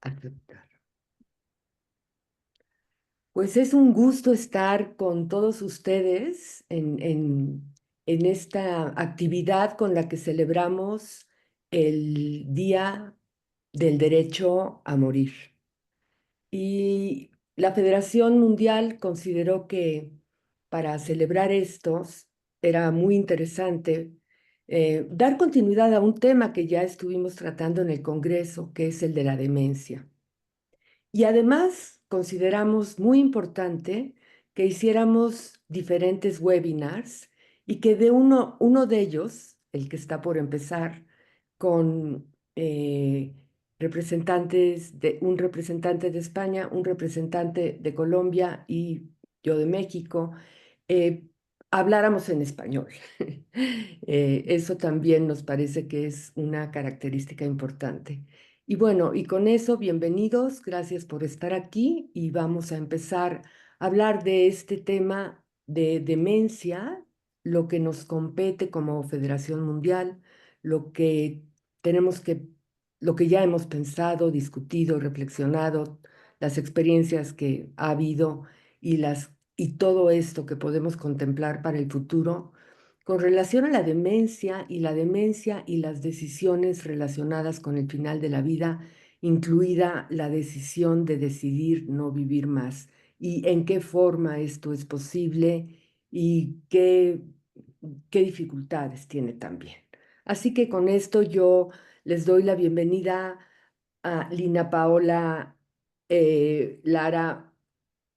Aceptar. Pues es un gusto estar con todos ustedes en esta actividad con la que celebramos el Día del Derecho a Morir. Y la Federación Mundial consideró que para celebrar estos era muy interesante dar continuidad a un tema que ya estuvimos tratando en el Congreso, que es el de la demencia. Y además consideramos muy importante que hiciéramos diferentes webinars y que de uno de ellos, el que está por empezar, con un representante de España, un representante de Colombia y yo de México, eh, habláramos en español. Eso también nos parece que es una característica importante. Y bueno, y con eso, bienvenidos, gracias por estar aquí y vamos a empezar a hablar de este tema de demencia, lo que nos compete como Federación Mundial, lo que tenemos que, lo que ya hemos pensado, discutido, reflexionado, las experiencias que ha habido y todo esto que podemos contemplar para el futuro con relación a la demencia y las decisiones relacionadas con el final de la vida, incluida la decisión de decidir no vivir más, y en qué forma esto es posible y qué dificultades tiene también. Así que con esto yo les doy la bienvenida a Lina Paola Lara.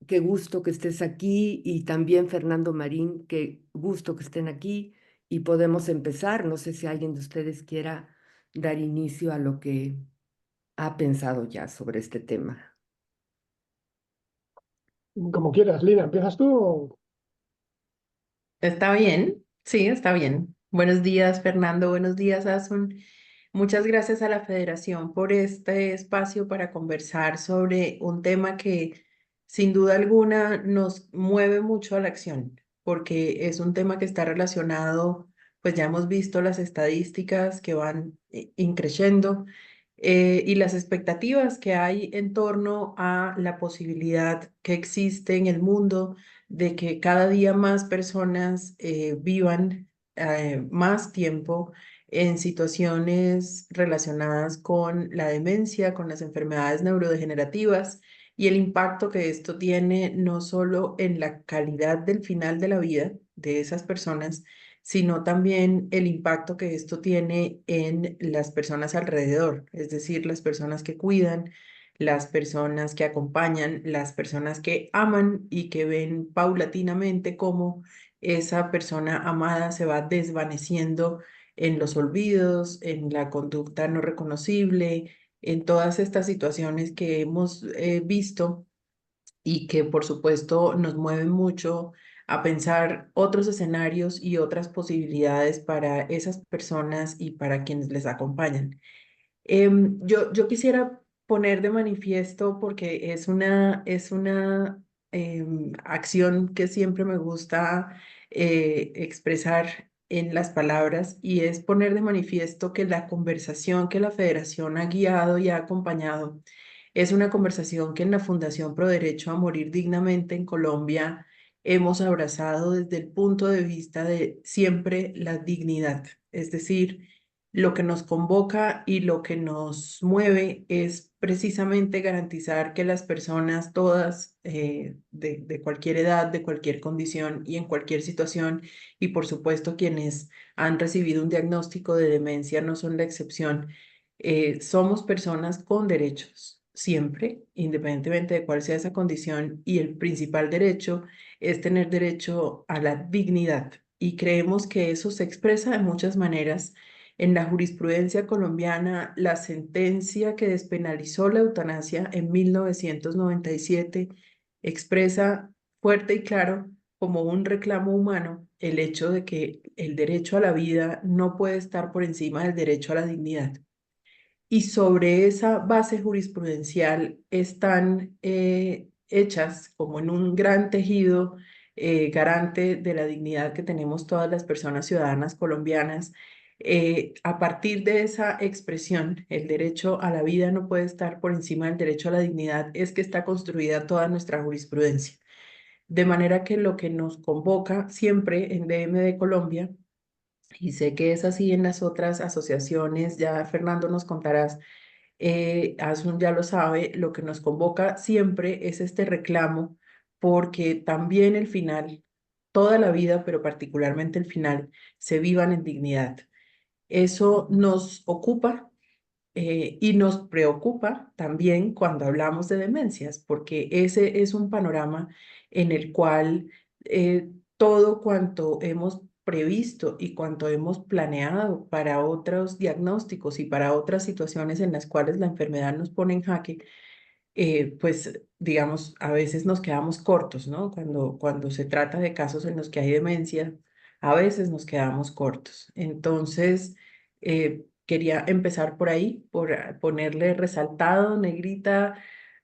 Qué gusto que estés aquí y también Fernando Marín, qué gusto que estén aquí y podemos empezar. No sé si alguien de ustedes quiera dar inicio a lo que ha pensado ya sobre este tema. Como quieras, Lina, ¿empiezas tú? Está bien, sí, está bien. Buenos días, Fernando. Buenos días, Asun. Muchas gracias a la Federación por este espacio para conversar sobre un tema que sin duda alguna nos mueve mucho a la acción, porque es un tema que está relacionado, pues ya hemos visto las estadísticas que van increciendo y las expectativas que hay en torno a la posibilidad que existe en el mundo de que cada día más personas vivan más tiempo en situaciones relacionadas con la demencia, con las enfermedades neurodegenerativas y el impacto que esto tiene no solo en la calidad del final de la vida de esas personas, sino también el impacto que esto tiene en las personas alrededor, es decir, las personas que cuidan, las personas que acompañan, las personas que aman y que ven paulatinamente cómo esa persona amada se va desvaneciendo en los olvidos, en la conducta no reconocible, en todas estas situaciones que hemos visto y que por supuesto nos mueven mucho a pensar otros escenarios y otras posibilidades para esas personas y para quienes les acompañan. Yo quisiera poner de manifiesto, porque es una acción que siempre me gusta expresar en las palabras, y es poner de manifiesto que la conversación que la Federación ha guiado y ha acompañado es una conversación que en la Fundación Pro Derecho a Morir Dignamente en Colombia hemos abrazado desde el punto de vista de siempre la dignidad, es decir, lo que nos convoca y lo que nos mueve es precisamente garantizar que las personas todas, de cualquier edad, de cualquier condición y en cualquier situación, y por supuesto quienes han recibido un diagnóstico de demencia no son la excepción, somos personas con derechos, siempre, independientemente de cuál sea esa condición, y el principal derecho es tener derecho a la dignidad. Y creemos que eso se expresa de muchas maneras en la jurisprudencia colombiana. La sentencia que despenalizó la eutanasia en 1997 expresa fuerte y claro como un reclamo humano el hecho de que el derecho a la vida no puede estar por encima del derecho a la dignidad. Y sobre esa base jurisprudencial están hechas como en un gran tejido garante de la dignidad que tenemos todas las personas ciudadanas colombianas, A partir de esa expresión, el derecho a la vida no puede estar por encima del derecho a la dignidad, es que está construida toda nuestra jurisprudencia. De manera que lo que nos convoca siempre en DM de Colombia, y sé que es así en las otras asociaciones, ya Fernando nos contarás, Asun ya lo sabe, lo que nos convoca siempre es este reclamo, porque también el final, toda la vida, pero particularmente el final, se vivan en dignidad. Eso nos ocupa y nos preocupa también cuando hablamos de demencias, porque ese es un panorama en el cual todo cuanto hemos previsto y cuanto hemos planeado para otros diagnósticos y para otras situaciones en las cuales la enfermedad nos pone en jaque, pues digamos, a veces nos quedamos cortos, ¿no? Cuando se trata de casos en los que hay demencia, a veces nos quedamos cortos. Entonces, quería empezar por ahí, por ponerle resaltado, negrita,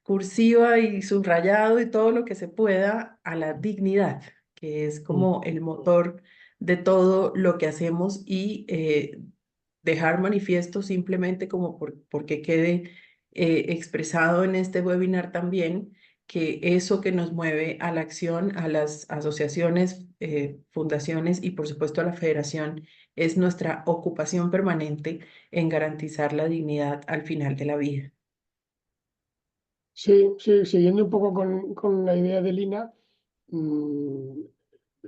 cursiva y subrayado y todo lo que se pueda a la dignidad, que es Mm. como el motor de todo lo que hacemos y dejar manifiesto simplemente como porque quede expresado en este webinar también que eso que nos mueve a la acción, a las asociaciones, fundaciones y por supuesto a la federación es nuestra ocupación permanente en garantizar la dignidad al final de la vida. Sí, sí, siguiendo un poco con la idea de Lina, mm,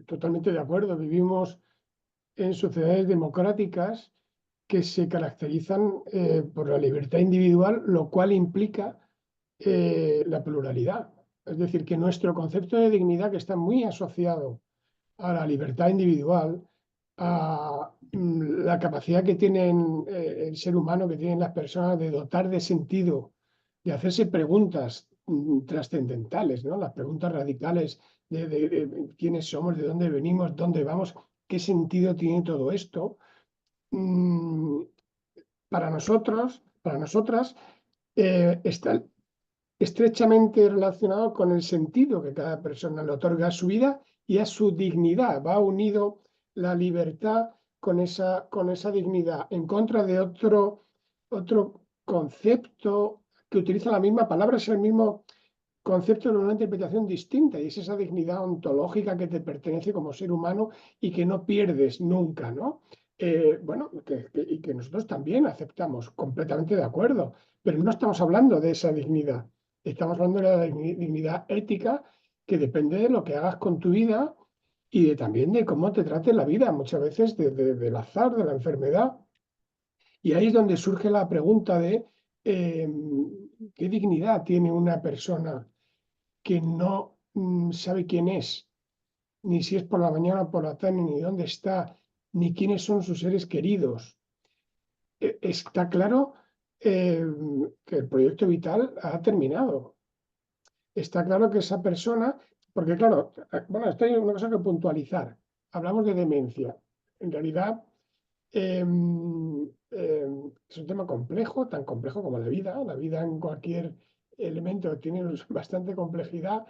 totalmente de acuerdo. Vivimos en sociedades democráticas que se caracterizan por la libertad individual, lo cual implica la pluralidad. Es decir, que nuestro concepto de dignidad, que está muy asociado a la libertad individual, a la capacidad que tienen el ser humano, que tienen las personas de dotar de sentido, de hacerse preguntas trascendentales, ¿no? Las preguntas radicales de quiénes somos, de dónde venimos, dónde vamos, qué sentido tiene todo esto. Mm, para nosotros, para nosotras, está estrechamente relacionado con el sentido que cada persona le otorga a su vida y a su dignidad. Va unido la libertad con esa dignidad, en contra de otro concepto que utiliza la misma palabra, es el mismo concepto de una interpretación distinta, y es esa dignidad ontológica que te pertenece como ser humano y que no pierdes nunca, ¿no? Bueno, y que nosotros también aceptamos, completamente de acuerdo, pero no estamos hablando de esa dignidad, estamos hablando de la dignidad ética que depende de lo que hagas con tu vida y también de cómo te trate la vida, muchas veces del azar, de la enfermedad. Y ahí es donde surge la pregunta de eh, qué dignidad tiene una persona que no sabe quién es, ni si es por la mañana o por la tarde, ni dónde está, ni quiénes son sus seres queridos. Está claro que el proyecto vital ha terminado. Está claro que esa persona, porque claro, bueno, esto hay una cosa que puntualizar. Hablamos de demencia. En realidad, es un tema complejo, tan complejo como la vida. La vida en cualquier elemento tiene bastante complejidad.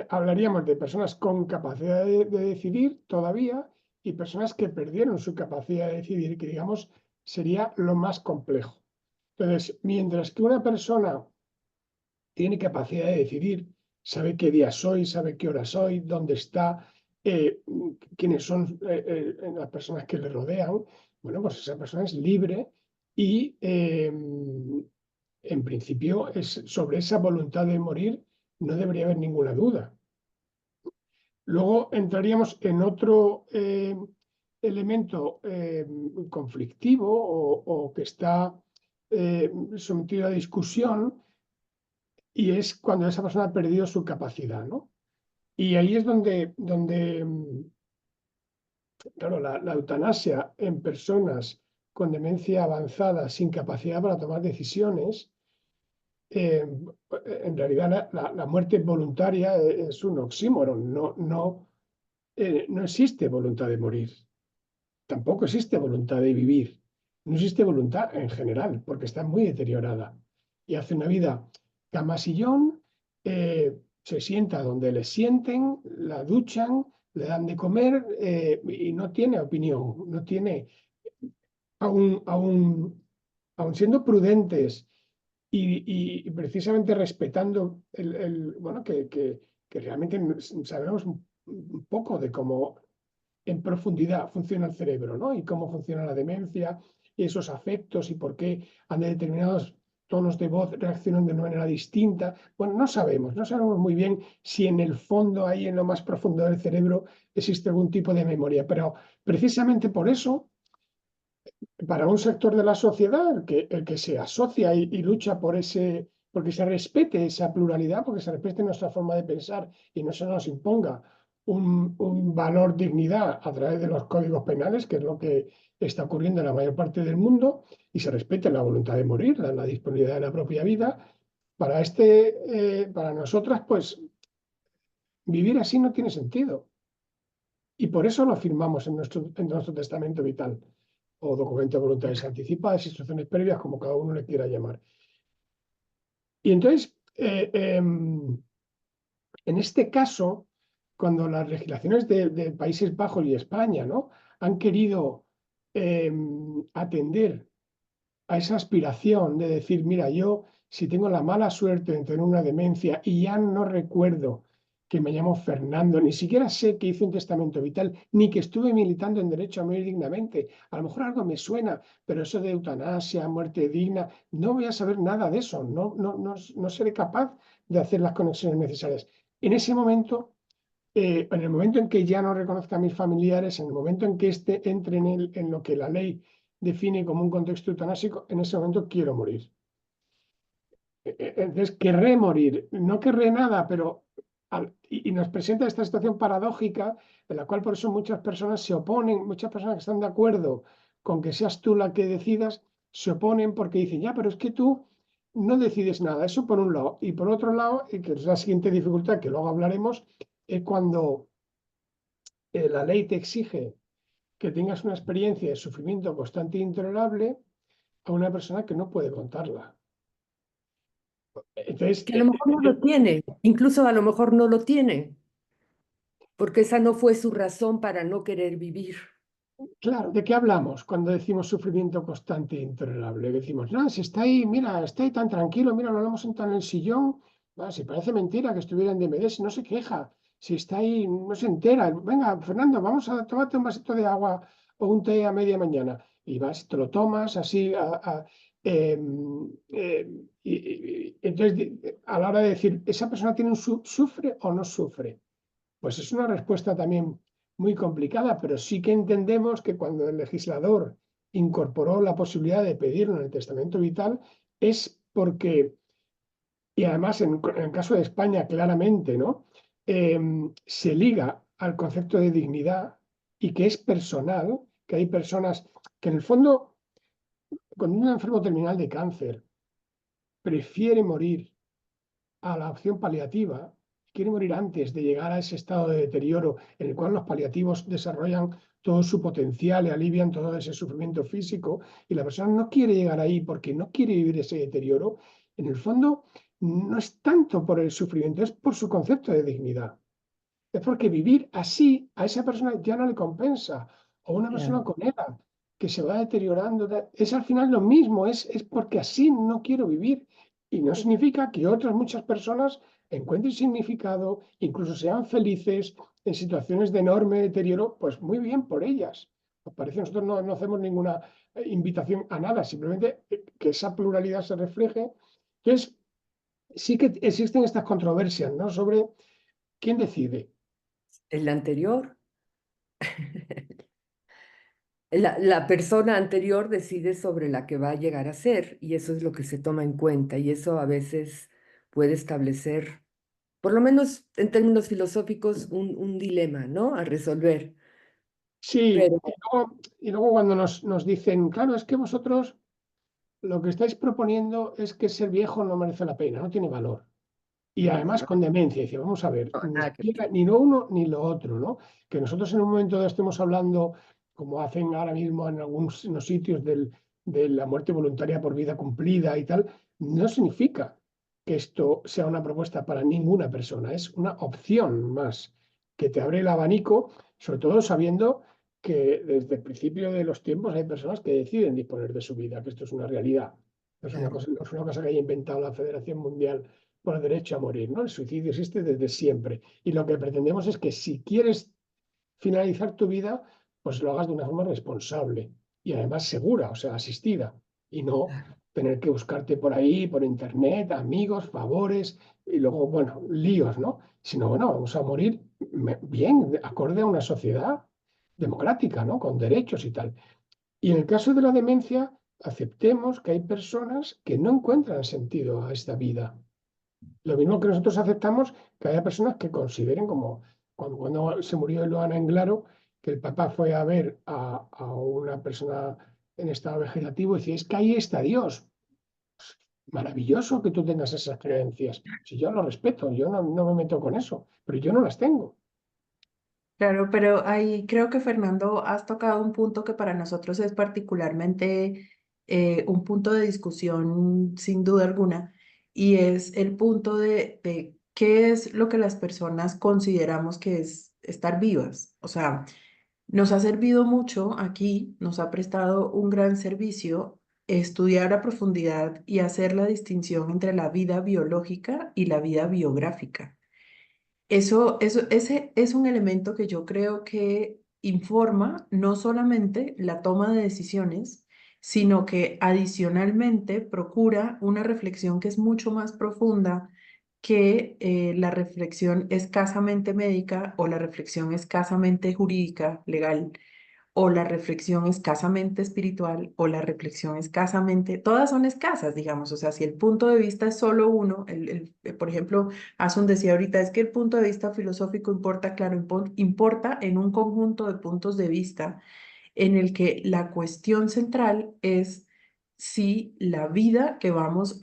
Hablaríamos de personas con capacidad de decidir todavía y personas que perdieron su capacidad de decidir, que digamos sería lo más complejo. Entonces, mientras que una persona tiene capacidad de decidir, sabe qué día soy, sabe qué hora soy, dónde está, quiénes son las personas que le rodean, bueno, pues esa persona es libre y en principio sobre esa voluntad de morir no debería haber ninguna duda. Luego entraríamos en otro elemento conflictivo o que está sometido a discusión, y es cuando esa persona ha perdido su capacidad, ¿no? Y ahí es donde claro, la eutanasia en personas con demencia avanzada sin capacidad para tomar decisiones, eh, en realidad la muerte voluntaria es un oxímoron, no existe voluntad de morir, tampoco existe voluntad de vivir, no existe voluntad en general, porque está muy deteriorada y hace una vida camasillón, se sienta donde le sienten, la duchan, le dan de comer y no tiene opinión, no tiene aun siendo prudentes y precisamente respetando bueno, que realmente sabemos un poco de cómo en profundidad funciona el cerebro, ¿no? Y cómo funciona la demencia, y esos afectos y por qué ante determinados tonos de voz reaccionan de una manera distinta. Bueno, no sabemos muy bien si en el fondo, ahí en lo más profundo del cerebro, existe algún tipo de memoria, pero precisamente por eso para un sector de la sociedad, el que se asocia y lucha por porque se respete esa pluralidad, porque se respete nuestra forma de pensar y no se nos imponga un valor dignidad a través de los códigos penales, que es lo que está ocurriendo en la mayor parte del mundo, y se respete la voluntad de morir, la disponibilidad de la propia vida. Para nosotras, pues vivir así no tiene sentido. Y por eso lo afirmamos en nuestro testamento vital o documento de voluntades anticipadas, instrucciones previas, como cada uno le quiera llamar. Y entonces, en este caso, cuando las legislaciones de Países Bajos y España, ¿no?, han querido atender a esa aspiración de decir, mira, yo si tengo la mala suerte de tener una demencia y ya no recuerdo que me llamo Fernando, ni siquiera sé que hice un testamento vital, ni que estuve militando en derecho a morir dignamente. A lo mejor algo me suena, pero eso de eutanasia, muerte digna, no voy a saber nada de eso, no seré capaz de hacer las conexiones necesarias. En ese momento, en el momento en que ya no reconozca a mis familiares, en el momento en que entre en lo que la ley define como un contexto eutanásico, en ese momento quiero morir. Entonces, querré morir, no querré nada, pero y nos presenta esta situación paradójica en la cual por eso muchas personas se oponen, muchas personas que están de acuerdo con que seas tú la que decidas, se oponen porque dicen, ya, pero es que tú no decides nada, eso por un lado. Y por otro lado, y que es la siguiente dificultad que luego hablaremos, es cuando la ley te exige que tengas una experiencia de sufrimiento constante e intolerable a una persona que no puede contarla. Entonces, Que a lo mejor no lo tiene, incluso a lo mejor no lo tiene, porque esa no fue su razón para no querer vivir. claro, ¿de qué hablamos cuando decimos sufrimiento constante e intolerable? Decimos, no, si está ahí, mira, está ahí tan tranquilo, mira, lo hemos sentado en el sillón, si parece mentira que estuviera en DMD, si no se queja, si está ahí, no se entera. Venga, Fernando, vamos a tomarte un vasito de agua o un té a media mañana. Y vas, te lo tomas así, entonces, a la hora de decir, ¿esa persona tiene sufre o no sufre? Pues es una respuesta también muy complicada, pero sí que entendemos que cuando el legislador incorporó la posibilidad de pedirlo en el testamento vital es porque, y además en el caso de España claramente, ¿no?, se liga al concepto de dignidad y que es personal, que hay personas que en el fondo, cuando un enfermo terminal de cáncer prefiere morir a la opción paliativa, quiere morir antes de llegar a ese estado de deterioro en el cual los paliativos desarrollan todo su potencial y alivian todo ese sufrimiento físico, y la persona no quiere llegar ahí porque no quiere vivir ese deterioro, en el fondo no es tanto por el sufrimiento, es por su concepto de dignidad. Es porque vivir así a esa persona ya no le compensa, o una persona Claro. con edad que se va deteriorando, es al final lo mismo, es porque así no quiero vivir. Y no significa que otras muchas personas encuentren significado, incluso sean felices en situaciones de enorme deterioro, pues muy bien por ellas. Nos parece que nosotros no hacemos ninguna invitación a nada, simplemente que esa pluralidad se refleje. Entonces, sí que existen estas controversias, ¿no?, sobre quién decide. El anterior, la persona anterior decide sobre la que va a llegar a ser y eso es lo que se toma en cuenta y eso a veces puede establecer, por lo menos en términos filosóficos, un dilema, ¿no?, a resolver. Sí, Pero y luego cuando nos dicen, claro, es que vosotros lo que estáis proponiendo es que ser viejo no merece la pena, no tiene valor. Y no, además no, con demencia, dice, vamos a ver, no, ni nada que siquiera, ni lo uno ni lo otro, ¿no? Que nosotros en un momento dado estemos hablando, como hacen ahora mismo en algunos sitios, de la muerte voluntaria por vida cumplida y tal, no significa que esto sea una propuesta para ninguna persona, es una opción más que te abre el abanico, sobre todo sabiendo que desde el principio de los tiempos hay personas que deciden disponer de su vida, que esto es una realidad. No es una Claro. cosa, no es una cosa que haya inventado la Federación Mundial por el derecho a morir, ¿no? El suicidio existe desde siempre. Y lo que pretendemos es que si quieres finalizar tu vida, pues lo hagas de una forma responsable y además segura, o sea, asistida, y no Claro. tener que buscarte por ahí, por internet, amigos, favores, y luego, bueno, líos, ¿no? Sino, bueno, vamos a morir bien, acorde a una sociedad democrática, ¿no? Con derechos y tal. Y en el caso de la demencia, aceptemos que hay personas que no encuentran sentido a esta vida. Lo mismo que nosotros aceptamos que haya personas que consideren como cuando se murió Eloana Englaro, que el Papa fue a ver a una persona en estado vegetativo y decía, es que ahí está Dios. Maravilloso que tú tengas esas creencias. Si yo lo respeto, yo no me meto con eso, pero yo no las tengo. Claro, pero ahí creo que Fernando has tocado un punto que para nosotros es particularmente un punto de discusión sin duda alguna, y es el punto de qué es lo que las personas consideramos que es estar vivas. O sea, nos ha servido mucho aquí, nos ha prestado un gran servicio estudiar a profundidad y hacer la distinción entre la vida biológica y la vida biográfica. Ese es un elemento que yo creo que informa no solamente la toma de decisiones, sino que adicionalmente procura una reflexión que es mucho más profunda que la reflexión escasamente médica o la reflexión escasamente jurídica, legal, o la reflexión escasamente espiritual o la reflexión escasamente, todas son escasas, digamos, o sea, si el punto de vista es solo uno, por ejemplo, Asun decía ahorita, es que el punto de vista filosófico importa, claro, importa en un conjunto de puntos de vista en el que la cuestión central es si la vida que vamos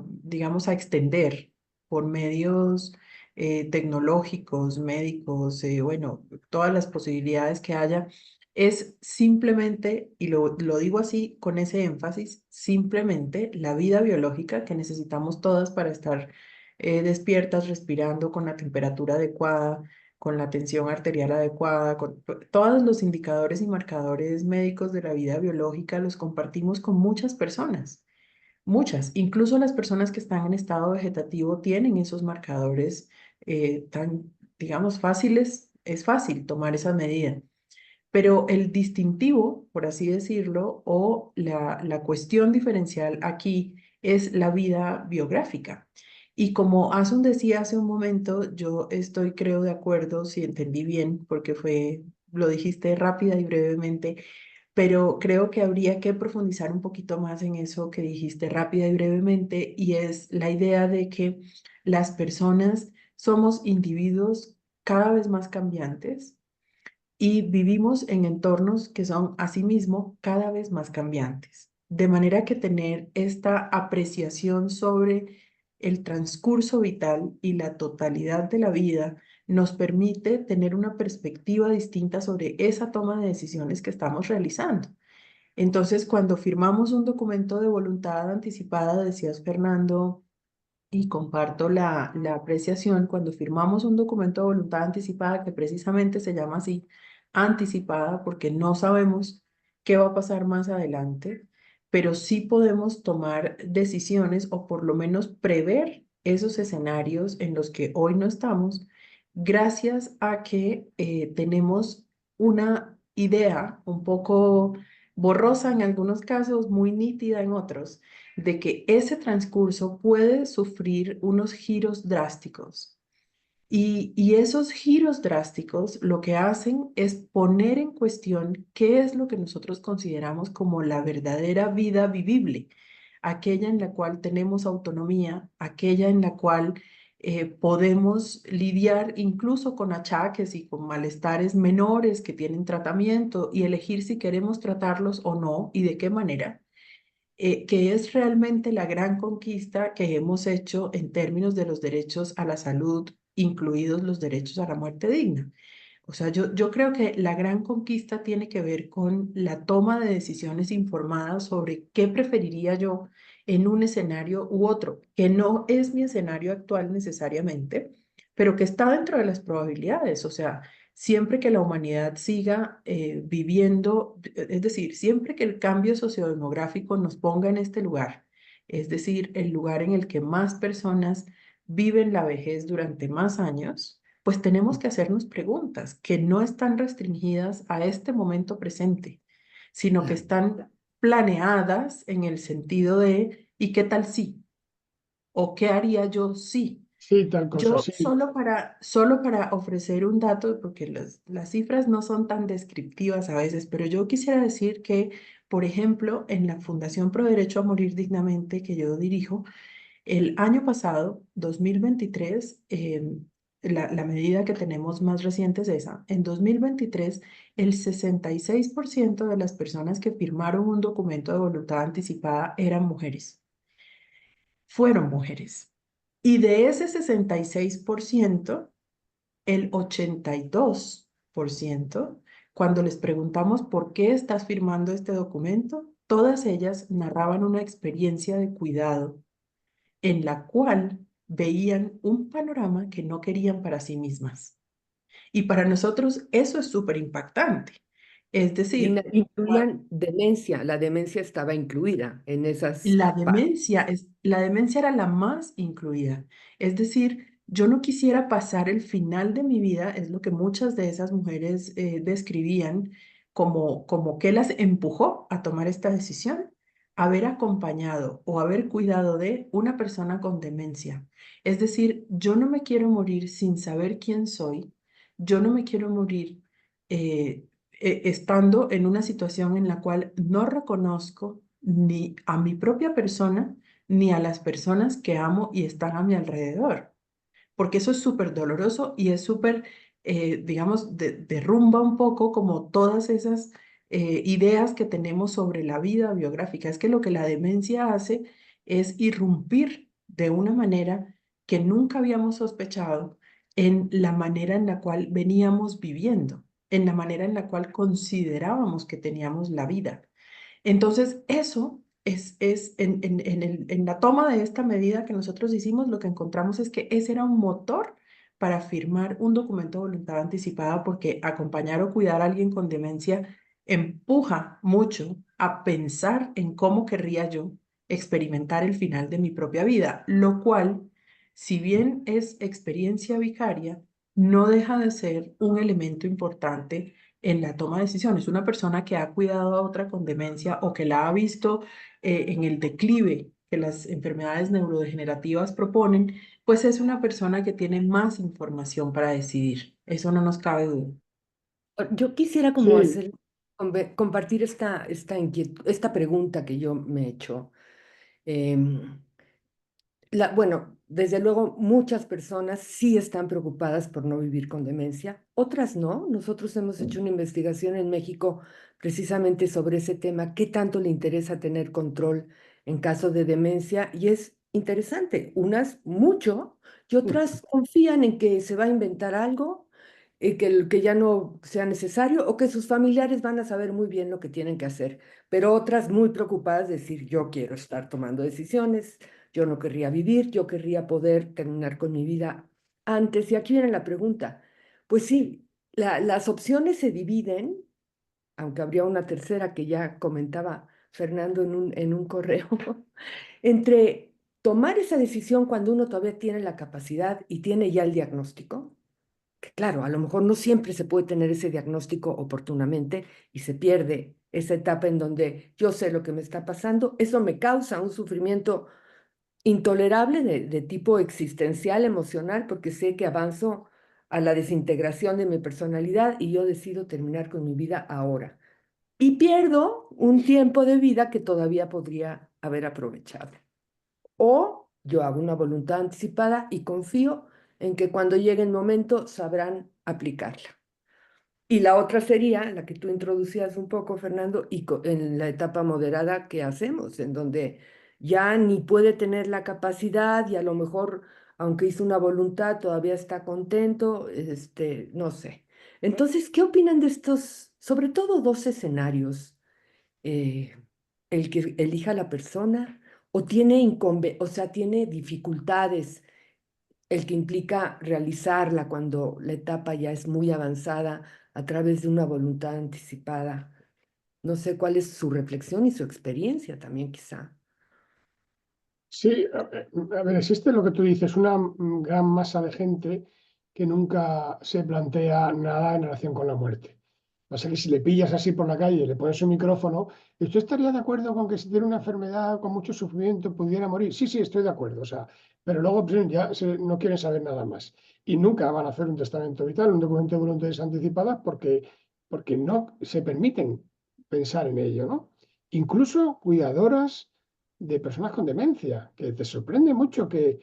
digamos, a extender por medios tecnológicos, médicos, bueno, todas las posibilidades que haya, es simplemente, y lo digo así con ese énfasis, simplemente la vida biológica que necesitamos todas para estar despiertas, respirando con la temperatura adecuada, con la tensión arterial adecuada, con todos los indicadores y marcadores médicos de la vida biológica los compartimos con muchas personas, muchas. Incluso las personas que están en estado vegetativo tienen esos marcadores tan, digamos, fáciles. Es fácil tomar esa medida. Pero el distintivo, por así decirlo, o la cuestión diferencial aquí es la vida biográfica. Y como Asun decía hace un momento, yo estoy, creo, de acuerdo, si entendí bien, porque lo dijiste rápida y brevemente, pero creo que habría que profundizar un poquito más en eso que dijiste rápida y brevemente, y es la idea de que las personas somos individuos cada vez más cambiantes y vivimos en entornos que son asimismo cada vez más cambiantes. De manera que tener esta apreciación sobre el transcurso vital y la totalidad de la vida nos permite tener una perspectiva distinta sobre esa toma de decisiones que estamos realizando. Entonces, cuando firmamos un documento de voluntad anticipada, decías Fernando, y comparto la apreciación cuando firmamos un documento de voluntad anticipada que precisamente se llama así, anticipada, porque no sabemos qué va a pasar más adelante, pero sí podemos tomar decisiones o por lo menos prever esos escenarios en los que hoy no estamos, gracias a que tenemos una idea un poco borrosa en algunos casos, muy nítida en otros de que ese transcurso puede sufrir unos giros drásticos. Y esos giros drásticos lo que hacen es poner en cuestión qué es lo que nosotros consideramos como la verdadera vida vivible, aquella en la cual tenemos autonomía, aquella en la cual podemos lidiar incluso con achaques y con malestares menores que tienen tratamiento y elegir si queremos tratarlos o no y de qué manera, que es realmente la gran conquista que hemos hecho en términos de los derechos a la salud, incluidos los derechos a la muerte digna. O sea, yo creo que la gran conquista tiene que ver con la toma de decisiones informadas sobre qué preferiría yo en un escenario u otro, que no es mi escenario actual necesariamente, pero que está dentro de las probabilidades. O sea, siempre que la humanidad siga viviendo, es decir, siempre que el cambio sociodemográfico nos ponga en este lugar, es decir, el lugar en el que más personas viven la vejez durante más años, pues tenemos que hacernos preguntas que no están restringidas a este momento presente, sino que Claro. están planeadas en el sentido de ¿y qué tal si? ¿O qué haría yo si? Sí, tal cosa, Yo sí. solo para ofrecer un dato, porque las cifras no son tan descriptivas a veces, pero yo quisiera decir que, por ejemplo, en la Fundación Pro Derecho a Morir Dignamente que yo dirijo, el año pasado, 2023, la medida que tenemos más reciente es esa. En 2023, el 66% de las personas que firmaron un documento de voluntad anticipada eran mujeres, fueron mujeres. Y de ese 66%, el 82%, cuando les preguntamos por qué estás firmando este documento, todas ellas narraban una experiencia de cuidado en la cual veían un panorama que no querían para sí mismas. Y para nosotros eso es súper impactante. Es Lina, decir, incluían demencia, la demencia estaba incluida en esas la demencia era la más incluida. Es decir, yo no quisiera pasar el final de mi vida, es lo que muchas de esas mujeres describían como que las empujó a tomar esta decisión, haber acompañado o haber cuidado de una persona con demencia. Es decir, yo no me quiero morir sin saber quién soy, yo no me quiero morir estando en una situación en la cual no reconozco ni a mi propia persona, ni a las personas que amo y están a mi alrededor, porque eso es súper doloroso y es súper, digamos, derrumba un poco como todas esas ideas que tenemos sobre la vida biográfica. Es que lo que la demencia hace es irrumpir de una manera que nunca habíamos sospechado en la manera en la cual veníamos viviendo, en la manera en la cual considerábamos que teníamos la vida. Entonces, eso es en la toma de esta medida que nosotros hicimos, lo que encontramos es que ese era un motor para firmar un documento de voluntad anticipada, porque acompañar o cuidar a alguien con demencia empuja mucho a pensar en cómo querría yo experimentar el final de mi propia vida, lo cual, si bien es experiencia vicaria, no deja de ser un elemento importante en la toma de decisiones. Una persona que ha cuidado a otra con demencia o que la ha visto en el declive que las enfermedades neurodegenerativas proponen, pues es una persona que tiene más información para decidir. Eso no nos cabe duda. Yo quisiera como Sí, hacer, compartir esta inquietud, esta pregunta que yo me he hecho. Em, bueno, desde luego muchas personas sí están preocupadas por no vivir con demencia, otras no. Nosotros hemos hecho una investigación en México precisamente sobre ese tema, qué tanto le interesa tener control en caso de demencia, y es interesante, unas mucho y otras confían en que se va a inventar algo, que ya no sea necesario o que sus familiares van a saber muy bien lo que tienen que hacer, pero otras muy preocupadas de decir, yo quiero estar tomando decisiones, yo no querría vivir, yo querría poder terminar con mi vida antes. Y aquí viene la pregunta. Pues sí, las opciones se dividen, aunque habría una tercera que ya comentaba Fernando en un correo, entre tomar esa decisión cuando uno todavía tiene la capacidad y tiene ya el diagnóstico, que claro, a lo mejor no siempre se puede tener ese diagnóstico oportunamente y se pierde esa etapa en donde yo sé lo que me está pasando, eso me causa un sufrimiento intolerable de tipo existencial, emocional, porque sé que avanzo a la desintegración de mi personalidad y yo decido terminar con mi vida ahora. Y pierdo un tiempo de vida que todavía podría haber aprovechado. O yo hago una voluntad anticipada y confío en que cuando llegue el momento sabrán aplicarla. Y la otra sería la que tú introducías un poco, Fernando, y en la etapa moderada que hacemos, en donde ya ni puede tener la capacidad y a lo mejor, aunque hizo una voluntad, todavía está contento, no sé. Entonces, ¿qué opinan de estos, sobre todo dos escenarios? Eh, el que elija la persona o tiene o sea, tiene dificultades el que implica realizarla cuando la etapa ya es muy avanzada a través de una voluntad anticipada. No sé cuál es su reflexión y su experiencia también, quizá. Sí, a ver, existe lo que tú dices, una gran masa de gente que nunca se plantea nada en relación con la muerte. Pasa que si le pillas así por la calle y le pones un micrófono, ¿usted estaría de acuerdo con que si tiene una enfermedad con mucho sufrimiento pudiera morir? Sí, sí, estoy de acuerdo. O sea, pero luego pues, no quieren saber nada más. Y nunca van a hacer un testamento vital, un documento de voluntades anticipadas, porque no se permiten pensar en ello, ¿no? Incluso cuidadoras de personas con demencia, que te sorprende mucho que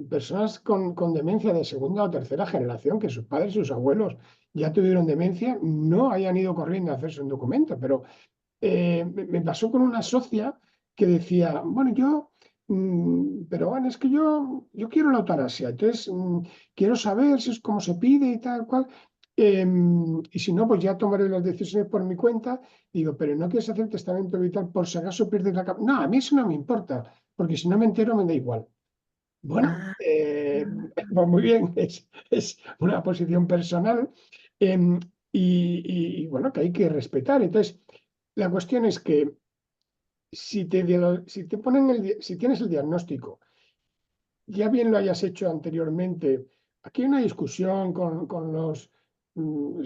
personas con demencia de segunda o tercera generación, que sus padres y sus abuelos ya tuvieron demencia, no hayan ido corriendo a hacerse un documento. Pero me pasó con una socia que decía, bueno, pero bueno, es que yo quiero la eutanasia, entonces quiero saber si es cómo se pide y tal cual. Y si no, pues ya tomaré las decisiones por mi cuenta. Digo, pero no quieres hacer testamento vital por si acaso pierdes la cabeza. No, a mí eso no me importa, porque si no me entero me da igual. Bueno, Ah, pues muy bien, es una posición personal, em, y bueno, que hay que respetar. Entonces, la cuestión es que si te ponen si tienes el diagnóstico, ya bien lo hayas hecho anteriormente, aquí hay una discusión con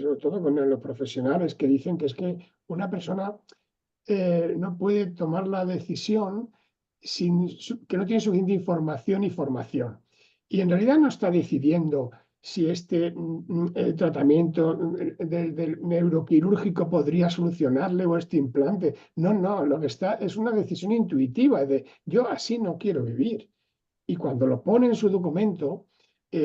sobre todo con los profesionales que dicen que es que una persona no puede tomar la decisión que no tiene suficiente información y formación. Y en realidad no está decidiendo si este tratamiento del neuroquirúrgico podría solucionarle o este implante. No, no, lo que está es una decisión intuitiva de yo así no quiero vivir. Y cuando lo pone en su documento,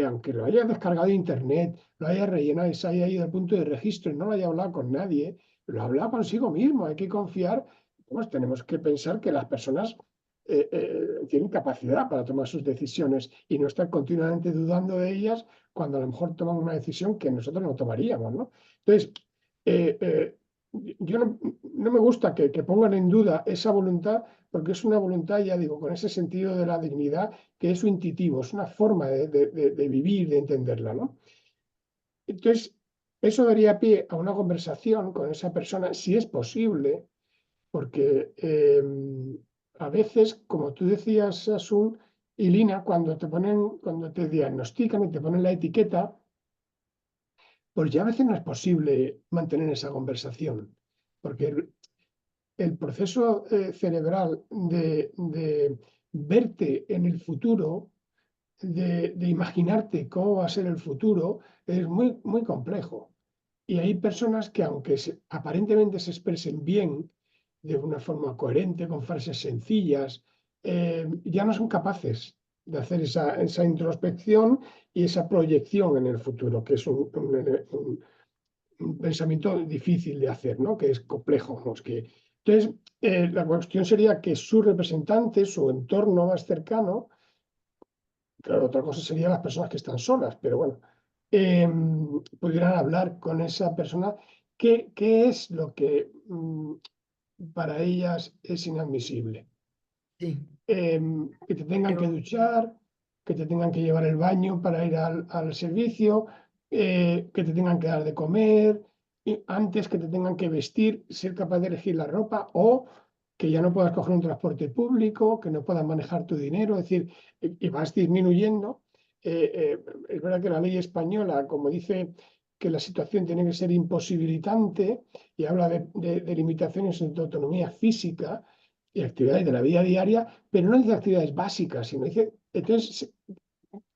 aunque lo haya descargado de internet, lo haya rellenado y se haya ido al punto de registro y no lo haya hablado con nadie, lo ha hablado consigo mismo. Hay que confiar, pues tenemos que pensar que las personas tienen capacidad para tomar sus decisiones y no estar continuamente dudando de ellas cuando a lo mejor toman una decisión que nosotros no tomaríamos, ¿no? Entonces, eh, eh, yo no me gusta que pongan en duda esa voluntad, porque es una voluntad, ya digo, con ese sentido de la dignidad que es intuitivo, es una forma de vivir, de entenderla, ¿no? Entonces, eso daría pie a una conversación con esa persona, si es posible, porque a veces, como tú decías, Asun y Lina, cuando te diagnostican y te ponen la etiqueta, pues ya a veces no es posible mantener esa conversación, porque el proceso cerebral de verte en el futuro, de imaginarte cómo va a ser el futuro, es muy, muy complejo. Y hay personas que, aunque aparentemente se expresen bien, de una forma coherente, con frases sencillas, ya no son capaces de hacer esa introspección y esa proyección en el futuro, que es un pensamiento difícil de hacer, ¿no? Que es complejo. Entonces, la cuestión sería que su representante, su entorno más cercano, claro, otra cosa serían las personas que están solas, pero bueno, pudieran hablar con esa persona qué es lo que para ellas es inadmisible. sí, Que te tengan que pero duchar, que te tengan que llevar el baño para ir al servicio, que te tengan que dar de comer, y antes que te tengan que vestir, ser capaz de elegir la ropa, o que ya no puedas coger un transporte público, que no puedas manejar tu dinero, es decir, y vas disminuyendo. Es verdad que la ley española, como dice que la situación tiene que ser imposibilitante y habla de limitaciones en tu autonomía física y actividades de la vida diaria, pero no dice actividades básicas, sino dice, entonces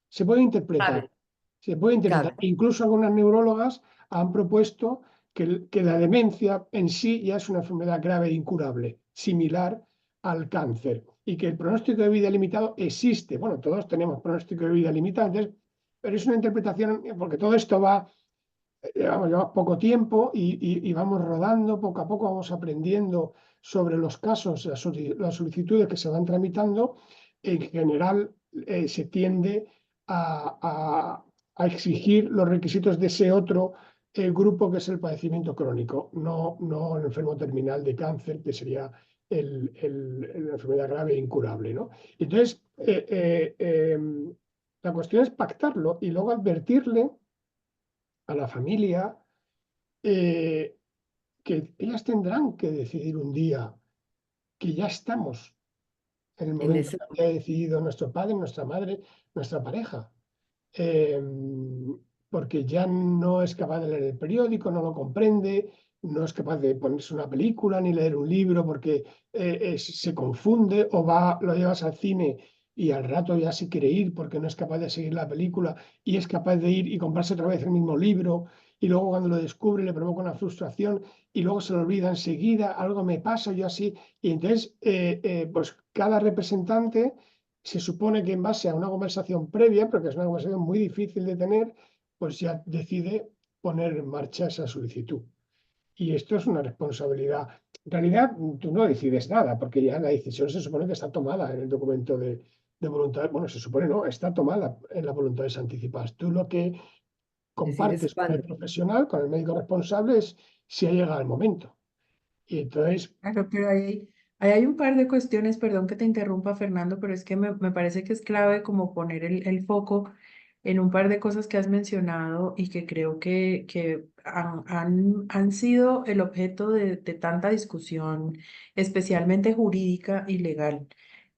se puede interpretar, cabe, se puede interpretar. cabe. Incluso algunas neurólogas han propuesto que la demencia en sí ya es una enfermedad grave e incurable, similar al cáncer, y que el pronóstico de vida limitado existe. Bueno, todos tenemos pronóstico de vida limitado, entonces, pero es una interpretación, porque todo esto llevamos poco tiempo y vamos rodando, poco a poco vamos aprendiendo sobre los casos, las solicitudes que se van tramitando. En general, se tiende a exigir los requisitos de ese otro grupo que es el padecimiento crónico, no el enfermo terminal de cáncer, que sería la enfermedad grave e incurable, ¿no? Entonces, la cuestión es pactarlo y luego advertirle a la familia eh, que ellas tendrán que decidir un día que ya estamos en el En momento ese que había decidido nuestro padre, nuestra madre, nuestra pareja. Eh, Porque ya no es capaz de leer el periódico, no lo comprende, no es capaz de ponerse una película ni leer un libro porque se confunde o lo llevas al cine y al rato ya se quiere ir porque no es capaz de seguir la película y es capaz de ir y comprarse otra vez el mismo libro y luego cuando lo descubre le provoca una frustración y luego se lo olvida enseguida, algo me pasa, yo así. Y entonces, pues cada representante se supone que en base a una conversación previa, porque es una conversación muy difícil de tener, pues ya decide poner en marcha esa solicitud. Y esto es una responsabilidad. En realidad, tú no decides nada, porque ya la decisión se supone que está tomada en el documento de voluntad. Bueno, se supone no, está tomada en las voluntades anticipadas. Tú lo que decides compartes con el cuándo. profesional, con el médico responsable, es si ha llegado el momento. Y entonces, Claro, pero ahí hay un par de cuestiones, perdón que te interrumpa, Fernando, pero es que me parece que es clave como poner el foco en un par de cosas que has mencionado y que creo que han sido el objeto de tanta discusión, especialmente jurídica y legal,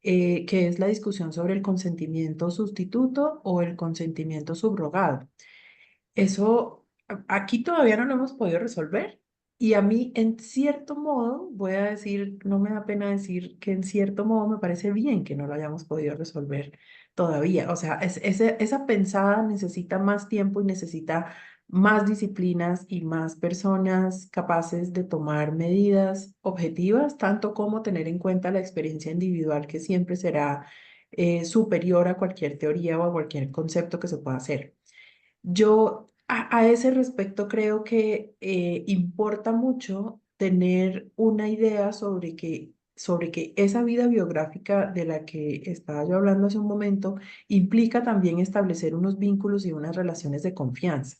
que es la discusión sobre el consentimiento sustituto o el consentimiento subrogado. Eso aquí todavía no lo hemos podido resolver. Y a mí, en cierto modo, voy a decir, no me da pena decir que en cierto modo me parece bien que no lo hayamos podido resolver todavía. O sea, esa pensada necesita más tiempo y necesita más disciplinas y más personas capaces de tomar medidas objetivas, tanto como tener en cuenta la experiencia individual que siempre será superior a cualquier teoría o a cualquier concepto que se pueda hacer. Yo a ese respecto creo que importa mucho tener una idea sobre que esa vida biográfica de la que estaba yo hablando hace un momento implica también establecer unos vínculos y unas relaciones de confianza.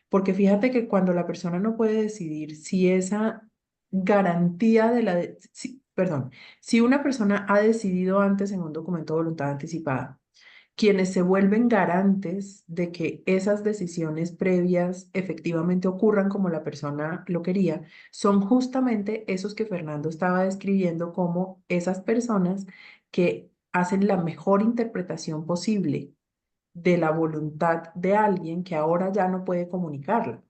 Porque fíjate que cuando la persona no puede decidir si esa garantía perdón, si una persona ha decidido antes en un documento de voluntad anticipada, quienes se vuelven garantes de que esas decisiones previas efectivamente ocurran como la persona lo quería, son justamente esos que Fernando estaba describiendo como esas personas que hacen la mejor interpretación posible de la voluntad de alguien que ahora ya no puede comunicarla,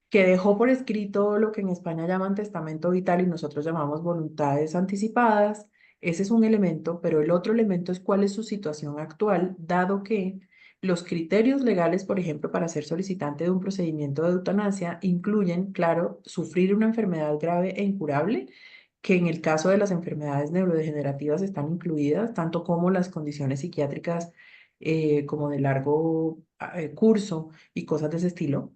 que dejó por escrito lo que en España llaman testamento vital y nosotros llamamos voluntades anticipadas. Ese es un elemento, pero el otro elemento es cuál es su situación actual, dado que los criterios legales, por ejemplo, para ser solicitante de un procedimiento de eutanasia incluyen, claro, sufrir una enfermedad grave e incurable, que en el caso de las enfermedades neurodegenerativas están incluidas, tanto como las condiciones psiquiátricas como de largo curso y cosas de ese estilo,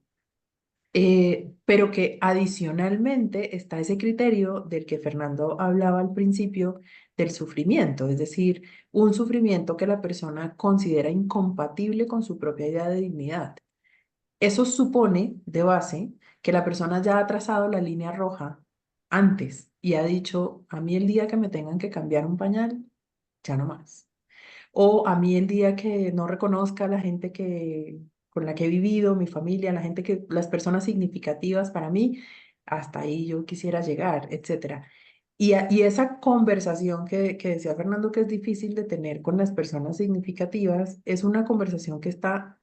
pero que adicionalmente está ese criterio del que Fernando hablaba al principio del sufrimiento, es decir, un sufrimiento que la persona considera incompatible con su propia idea de dignidad. Eso supone, de base, que la persona ya ha trazado la línea roja antes y ha dicho, a mí el día que me tengan que cambiar un pañal, ya no más. O a mí el día que no reconozca a la gente con la que he vivido, mi familia, las personas significativas para mí, hasta ahí yo quisiera llegar, etcétera. Y esa conversación que decía Fernando que es difícil de tener con las personas significativas, es una conversación que está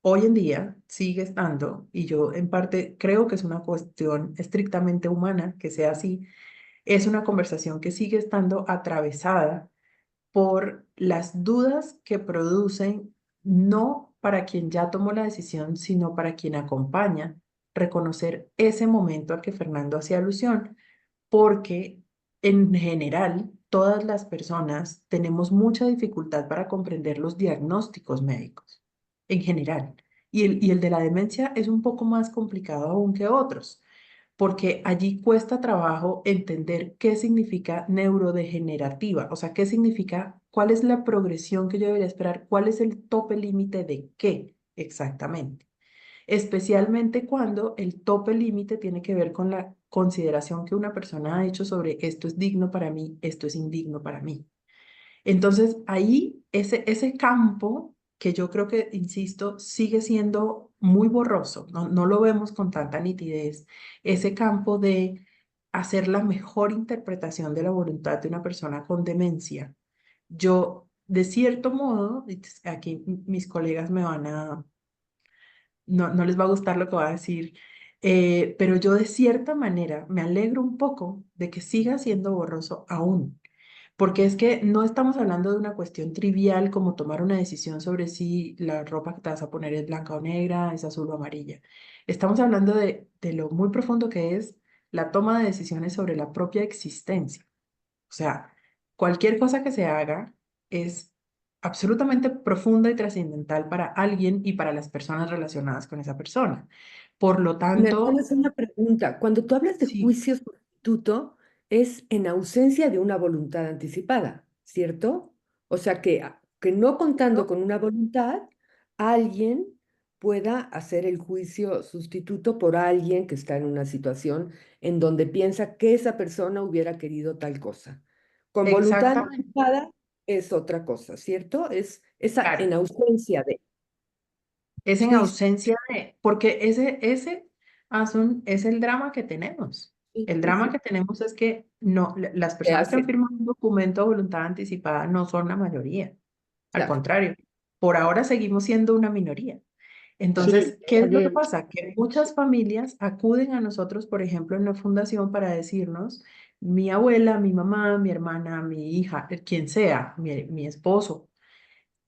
hoy en día, sigue estando, y yo en parte creo que es una cuestión estrictamente humana que sea así, es una conversación que sigue estando atravesada por las dudas que producen, no para quien ya tomó la decisión, sino para quien acompaña, reconocer ese momento al que Fernando hacía alusión, porque en general todas las personas tenemos mucha dificultad para comprender los diagnósticos médicos, en general. Y el de la demencia es un poco más complicado aún que otros porque allí cuesta trabajo entender qué significa neurodegenerativa, o sea, qué significa, cuál es la progresión que yo debería esperar, cuál es el tope límite de qué exactamente. Especialmente cuando el tope límite tiene que ver con la consideración que una persona ha hecho sobre esto es digno para mí, esto es indigno para mí. Entonces, ahí ese campo que yo creo que, insisto, sigue siendo muy borroso, no lo vemos con tanta nitidez, ese campo de hacer la mejor interpretación de la voluntad de una persona con demencia. Yo, de cierto modo, y aquí mis colegas no les va a gustar lo que voy a decir, pero yo de cierta manera me alegro un poco de que siga siendo borroso aún. Porque es que no estamos hablando de una cuestión trivial como tomar una decisión sobre si la ropa que te vas a poner es blanca o negra, es azul o amarilla. Estamos hablando de lo muy profundo que es la toma de decisiones sobre la propia existencia. O sea, cualquier cosa que se haga es absolutamente profunda y trascendental para alguien y para las personas relacionadas con esa persona. Por lo Me tanto, haces una pregunta. Cuando tú hablas de sí, juicio sustituto, es en ausencia de una voluntad anticipada, ¿cierto? O sea, que no contando con una voluntad, alguien pueda hacer el juicio sustituto por alguien que está en una situación en donde piensa que esa persona hubiera querido tal cosa. Con voluntad exactamente, anticipada es otra cosa, ¿cierto? Es esa en claro. ausencia de. Es en Sí, ausencia de, porque ese Asun, es el drama que tenemos. sí, El sí, drama que sí. tenemos es que no, las Se personas que han hace, firmado un documento de voluntad anticipada no son la mayoría. Al claro. contrario, por ahora seguimos siendo una minoría. Sí, Entonces, ¿qué pasa es lo que que pasa? Que muchas familias acuden a nosotros, por ejemplo, en la fundación para decirnos, mi abuela, mi mamá, mi hermana, mi hija, quien sea, mi esposo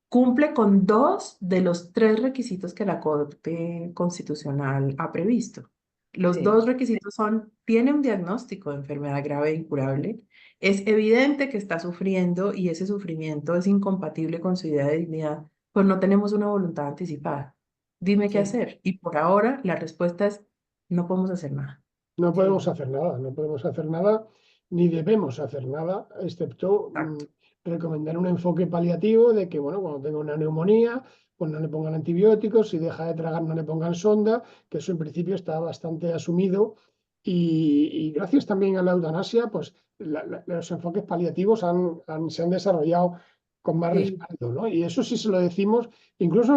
cumple con dos de los tres requisitos que la Corte Constitucional ha previsto. Los Sí, dos requisitos son, tiene un diagnóstico de enfermedad grave e incurable, es evidente que está sufriendo y ese sufrimiento es incompatible con su idea de dignidad, pues no tenemos una voluntad anticipada. Dime qué sí, hacer. Y por ahora la respuesta es, no podemos hacer nada. no podemos sí, hacer nada, no podemos hacer nada, ni debemos hacer nada, excepto Exacto. recomendar un enfoque paliativo de que, bueno, cuando tenga una neumonía, pues no le pongan antibióticos, si deja de tragar no le pongan sonda, que eso en principio está bastante asumido. Y gracias también a la eutanasia, pues los enfoques paliativos se han desarrollado con más sí, respaldo, ¿no? Y eso sí se lo decimos, incluso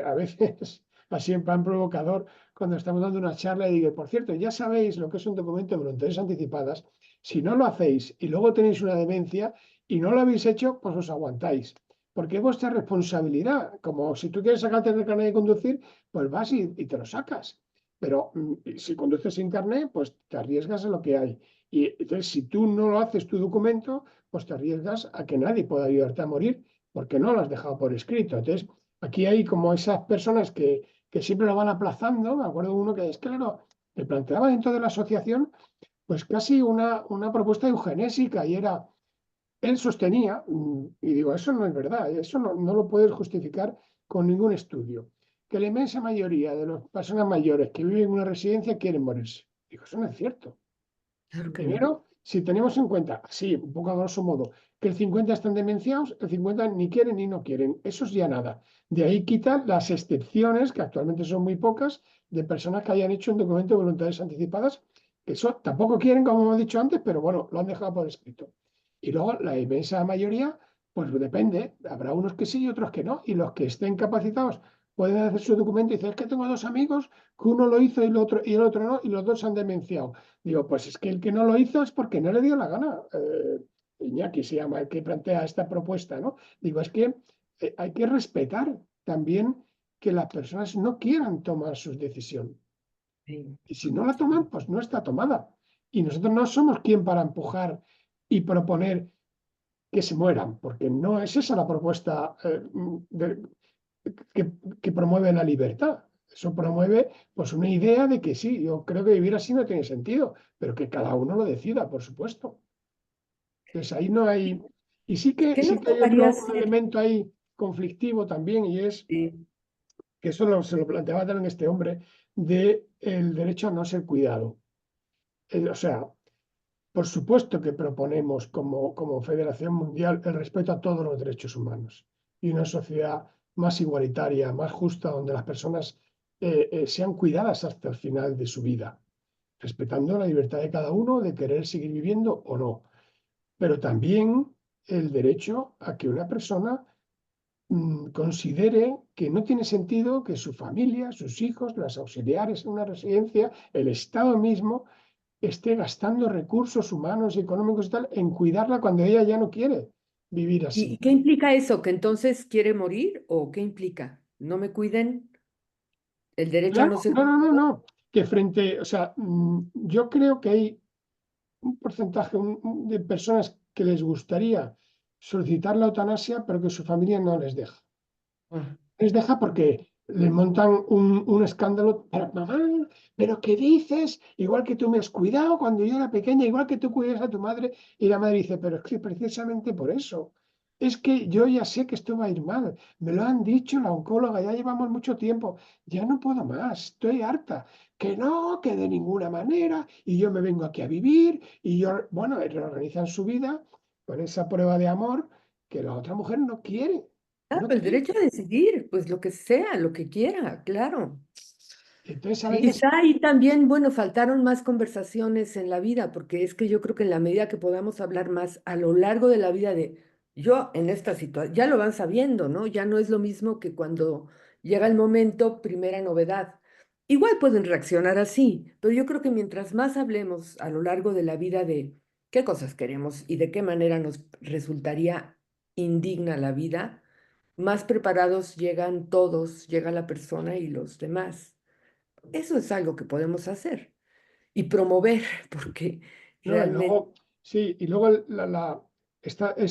a veces así en plan provocador cuando estamos dando una charla y digo, por cierto, ya sabéis lo que es un documento de voluntades anticipadas, si no lo hacéis y luego tenéis una demencia y no lo habéis hecho, pues os aguantáis. Porque es vuestra responsabilidad. Como si tú quieres sacarte el carnet de conducir, pues vas y te lo sacas. Pero si conduces sin carnet, pues te arriesgas a lo que hay. Y entonces, si tú no lo haces tu documento, pues te arriesgas a que nadie pueda ayudarte a morir porque no lo has dejado por escrito. Entonces, aquí hay como esas personas que siempre lo van aplazando. Me acuerdo uno que es claro, que planteaba dentro de la asociación pues casi una propuesta eugenésica y era, él sostenía, y digo, eso no es verdad, eso no lo puedes justificar con ningún estudio, que la inmensa mayoría de las personas mayores que viven en una residencia quieren morirse. Digo, eso no es cierto. claro que no. Primero, si tenemos en cuenta, así, un poco a grosso modo, que el 50 están demenciados, el 50 ni quieren ni no quieren. Eso es ya nada. De ahí quitan las excepciones, que actualmente son muy pocas, de personas que hayan hecho un documento de voluntades anticipadas, que eso tampoco quieren, como hemos dicho antes, pero bueno, lo han dejado por escrito. Y luego la inmensa mayoría, pues depende, habrá unos que sí y otros que no. Y los que estén capacitados pueden hacer su documento y decir, es que tengo dos amigos que uno lo hizo y el otro no, y los dos se han demenciado. Digo, pues es que el que no lo hizo es porque no le dio la gana. Iñaki se llama el que plantea esta propuesta, ¿no? Digo, es que hay que respetar también que las personas no quieran tomar su decisión. Sí, Y si no la toman, pues no está tomada. Y nosotros no somos quien para empujar y proponer que se mueran, porque no es esa la propuesta que, que promueve la libertad. Eso promueve pues una idea de que sí, yo creo que vivir así no tiene sentido, pero que cada uno lo decida, por supuesto. Entonces ahí no hay. Y ¿Qué sí nos que hay tocaría otro un hacer? elemento ahí conflictivo también, y es que eso se lo planteaba también este hombre, de el derecho a no ser cuidado. O sea, por supuesto que proponemos como Federación Mundial el respeto a todos los derechos humanos y una sociedad más igualitaria, más justa, donde las personas sean cuidadas hasta el final de su vida. respetando la libertad de cada uno de querer seguir viviendo o no, pero también el derecho a que una persona considere que no tiene sentido que su familia, sus hijos, las auxiliares en una residencia, el Estado mismo, esté gastando recursos humanos y económicos y tal en cuidarla cuando ella ya no quiere vivir ¿Y así. qué implica eso? ¿Que entonces quiere morir o qué implica? ¿No me cuiden? ¿El derecho a Claro, no ser no, no, no, cuidado? no. Que frente, o sea, yo creo que hay un porcentaje de personas que les gustaría solicitar la eutanasia, pero que su familia no les deja. Ah, Les deja porque le montan un escándalo. Pero, mamá, ¿pero qué dices? Igual que tú me has cuidado cuando yo era pequeña, igual que tú cuidas a tu madre. Y la madre dice, pero es que precisamente por eso. Es que yo ya sé que esto va a ir mal. Me lo han dicho la oncóloga, ya llevamos mucho tiempo. Ya no puedo más, estoy harta. Que no, que de ninguna manera. Y yo me vengo aquí a vivir. Y yo, bueno, reorganizan su vida con esa prueba de amor que la otra mujer no quiere. claro, No el quiere. derecho a decidir, pues lo que sea, lo que quiera, claro. Entonces, a Sí, veces, Quizá ahí también, bueno, faltaron más conversaciones en la vida, porque es que yo creo que en la medida que podamos hablar más a lo largo de la vida de yo en esta situación, ya lo van sabiendo, ¿no? Ya no es lo mismo que cuando llega el momento, primera novedad. Igual pueden reaccionar así, pero yo creo que mientras más hablemos a lo largo de la vida de qué cosas queremos y de qué manera nos resultaría indigna la vida, más preparados llegan todos, llega la persona y los demás. Eso es algo que podemos hacer y promover, porque ¿no? Y realmente, luego, sí, y luego esta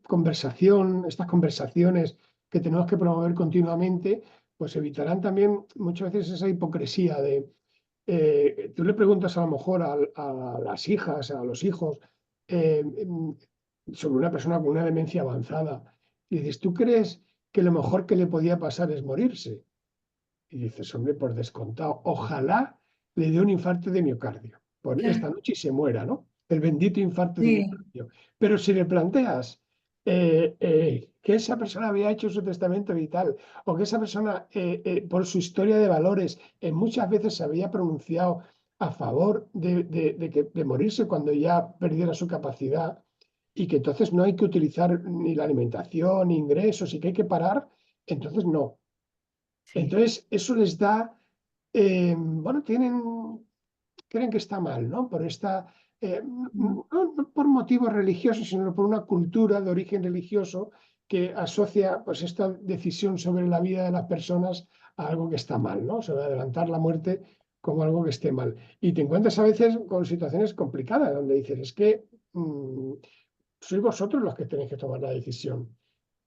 conversación, estas conversaciones que tenemos que promover continuamente, pues evitarán también muchas veces esa hipocresía de, tú le preguntas a lo mejor a las hijas, a los hijos, sobre una persona con una demencia avanzada, y dices, ¿tú crees que lo mejor que le podía pasar es morirse? Y dices, hombre, por descontado, ojalá le dé un infarto de miocardio por esta claro, noche y se muera, ¿no? El bendito infarto de sí, miocardio. Pero si le planteas que esa persona había hecho su testamento vital o que esa persona, por su historia de valores, muchas veces se había pronunciado a favor de morirse cuando ya perdiera su capacidad y que entonces no hay que utilizar ni la alimentación, ni ingresos y que hay que parar, entonces no. sí. Entonces, eso les da, bueno, creen que está mal, ¿no? Por esta, mm, no por motivos religiosos, sino por una cultura de origen religioso que asocia pues esta decisión sobre la vida de las personas a algo que está mal, ¿no? Sobre adelantar la muerte como algo que esté mal. Y te encuentras a veces con situaciones complicadas donde dices, es que sois vosotros los que tenéis que tomar la decisión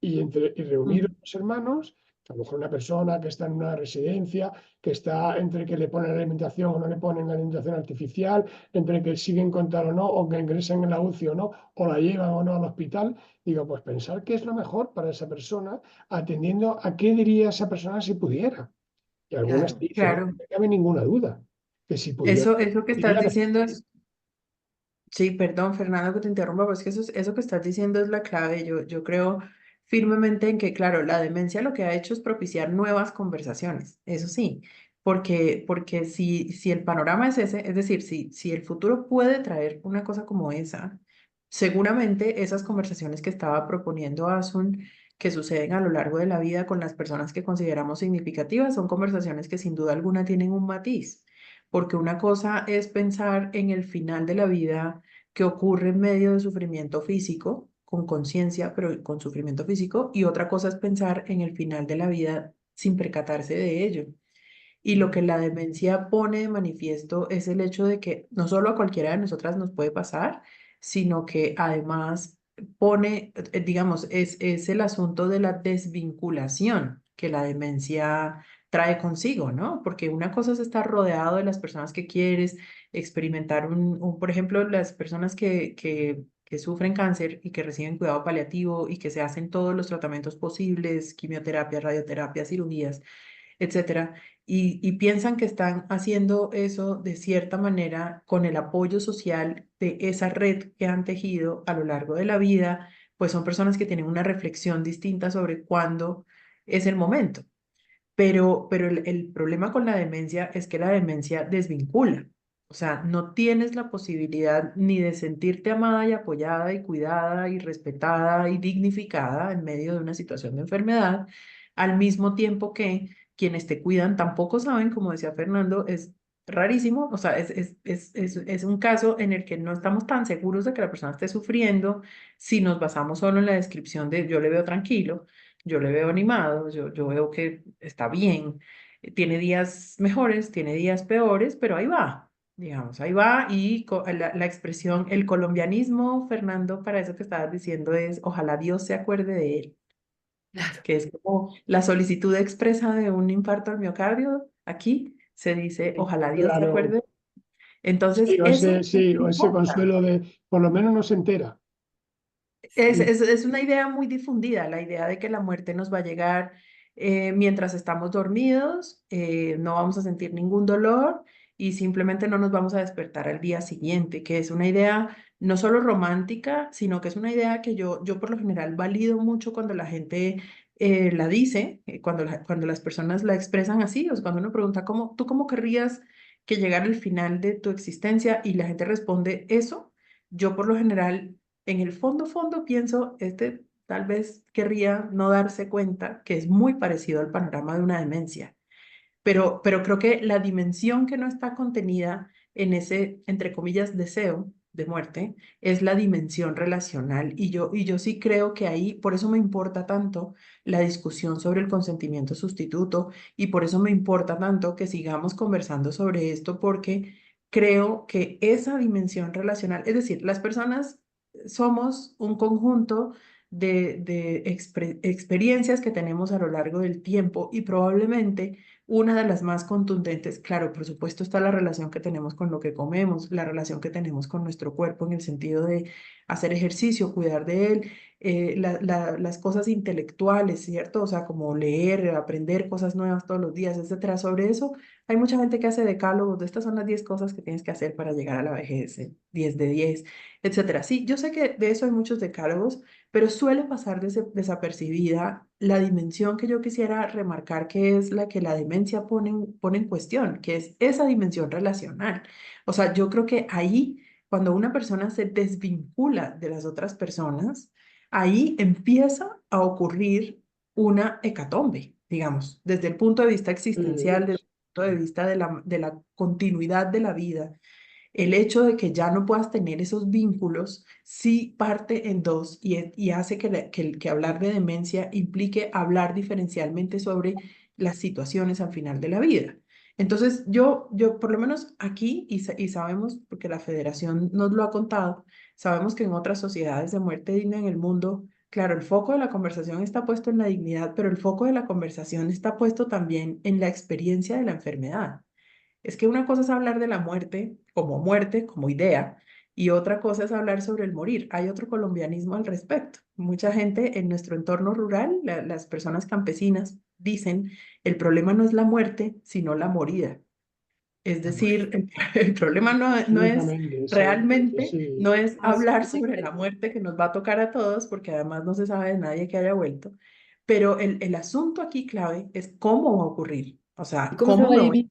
y reunir a mm. los hermanos, a lo mejor una persona que está en una residencia, que está entre que le ponen alimentación o no le ponen alimentación artificial, entre que siguen con tal o no, o que ingresen en la UCI o no, o la llevan o no al hospital. Digo, pues pensar qué es lo mejor para esa persona, atendiendo a qué diría esa persona si pudiera. Y algunas Claro, dicen, no Claro, me cabe ninguna duda, que si pudiera, eso que estás diría, diciendo es, sí, perdón, Fernando, que te interrumpa, pero es que eso que estás diciendo es la clave. Yo creo firmemente en que, claro, la demencia lo que ha hecho es propiciar nuevas conversaciones, eso sí, porque si el panorama es ese, es decir, si el futuro puede traer una cosa como esa, seguramente esas conversaciones que estaba proponiendo Asun, que suceden a lo largo de la vida con las personas que consideramos significativas, son conversaciones que sin duda alguna tienen un matiz, porque una cosa es pensar en el final de la vida que ocurre en medio de sufrimiento físico, con conciencia, pero con sufrimiento físico, y otra cosa es pensar en el final de la vida sin percatarse de ello. Y lo que la demencia pone de manifiesto es el hecho de que no solo a cualquiera de nosotras nos puede pasar, sino que además pone, digamos, es el asunto de la desvinculación que la demencia trae consigo, ¿no? Porque una cosa es estar rodeado de las personas que quieres, experimentar por ejemplo, las personas que sufren cáncer y que reciben cuidado paliativo y que se hacen todos los tratamientos posibles, quimioterapia, radioterapia, cirugías, etcétera, y piensan que están haciendo eso de cierta manera con el apoyo social de esa red que han tejido a lo largo de la vida, pues son personas que tienen una reflexión distinta sobre cuándo es el momento. pero el problema con la demencia es que la demencia desvincula. O sea, no tienes la posibilidad ni de sentirte amada y apoyada y cuidada y respetada y dignificada en medio de una situación de enfermedad, al mismo tiempo que quienes te cuidan tampoco saben, como decía Fernando, es rarísimo, o sea, es un caso en el que no estamos tan seguros de que la persona esté sufriendo si nos basamos solo en la descripción de yo le veo tranquilo, yo le veo animado, yo veo que está bien, tiene días mejores, tiene días peores, pero ahí va, digamos, ahí va y la expresión, el colombianismo, Fernando, para eso que estabas diciendo es, ojalá Dios se acuerde de él, Claro, que es como la solicitud expresa de un infarto al miocardio, aquí se dice, sí, ojalá Dios se Claro, acuerde. Entonces, sí, eso o ese importa. consuelo de por lo menos no se entera. sí, Es una idea muy difundida, la idea de que la muerte nos va a llegar mientras estamos dormidos, no vamos a sentir ningún dolor y simplemente no nos vamos a despertar al día siguiente, que es una idea no solo romántica, sino que es una idea que yo por lo general valido mucho cuando la gente la dice, cuando las personas la expresan así, o sea, cuando uno pregunta, ¿tú cómo querrías que llegara el final de tu existencia? Y la gente responde eso. Yo por lo general en el fondo pienso, tal vez querría no darse cuenta que es muy parecido al panorama de una demencia, pero creo que la dimensión que no está contenida en ese, entre comillas, deseo de muerte es la dimensión relacional. Y yo sí creo que ahí, por eso me importa tanto la discusión sobre el consentimiento sustituto y por eso me importa tanto que sigamos conversando sobre esto, porque creo que esa dimensión relacional, es decir, las personas somos un conjunto de experiencias que tenemos a lo largo del tiempo y probablemente una de las más contundentes, claro, por supuesto, está la relación que tenemos con lo que comemos, la relación que tenemos con nuestro cuerpo en el sentido de hacer ejercicio, cuidar de él, las cosas intelectuales, ¿cierto? O sea, como leer, aprender cosas nuevas todos los días, etcétera. Sobre eso, hay mucha gente que hace decálogos de estas son las 10 cosas que tienes que hacer para llegar a la vejez, 10 de 10, etcétera. Sí, yo sé que de eso hay muchos decálogos, pero suele pasar desapercibida la dimensión que yo quisiera remarcar, que es la que la demencia pone en cuestión, que es esa dimensión relacional. O sea, yo creo que ahí, cuando una persona se desvincula de las otras personas, ahí empieza a ocurrir una hecatombe, digamos, desde el punto de vista existencial, desde el punto de vista de la continuidad de la vida. El hecho de que ya no puedas tener esos vínculos sí parte en dos y hace que hablar de demencia implique hablar diferencialmente sobre las situaciones al final de la vida. Entonces, yo por lo menos aquí, y sabemos, porque la federación nos lo ha contado, sabemos que en otras sociedades de muerte digna en el mundo, claro, el foco de la conversación está puesto en la dignidad, pero el foco de la conversación está puesto también en la experiencia de la enfermedad. Es que una cosa es hablar de la muerte, como idea, y otra cosa es hablar sobre el morir. Hay otro colombianismo al respecto. Mucha gente en nuestro entorno rural, las personas campesinas, dicen, el problema no es la muerte, sino la morida. Es la morir. decir, el problema no es Absolutamente, sí, realmente, sí. no es hablar sobre la Absolutamente. muerte que nos va a tocar a todos, porque además no se sabe de nadie que haya vuelto. Pero el asunto aquí clave es cómo va a ocurrir. O ¿Y sea, cómo se cómo va a me voy. vivir?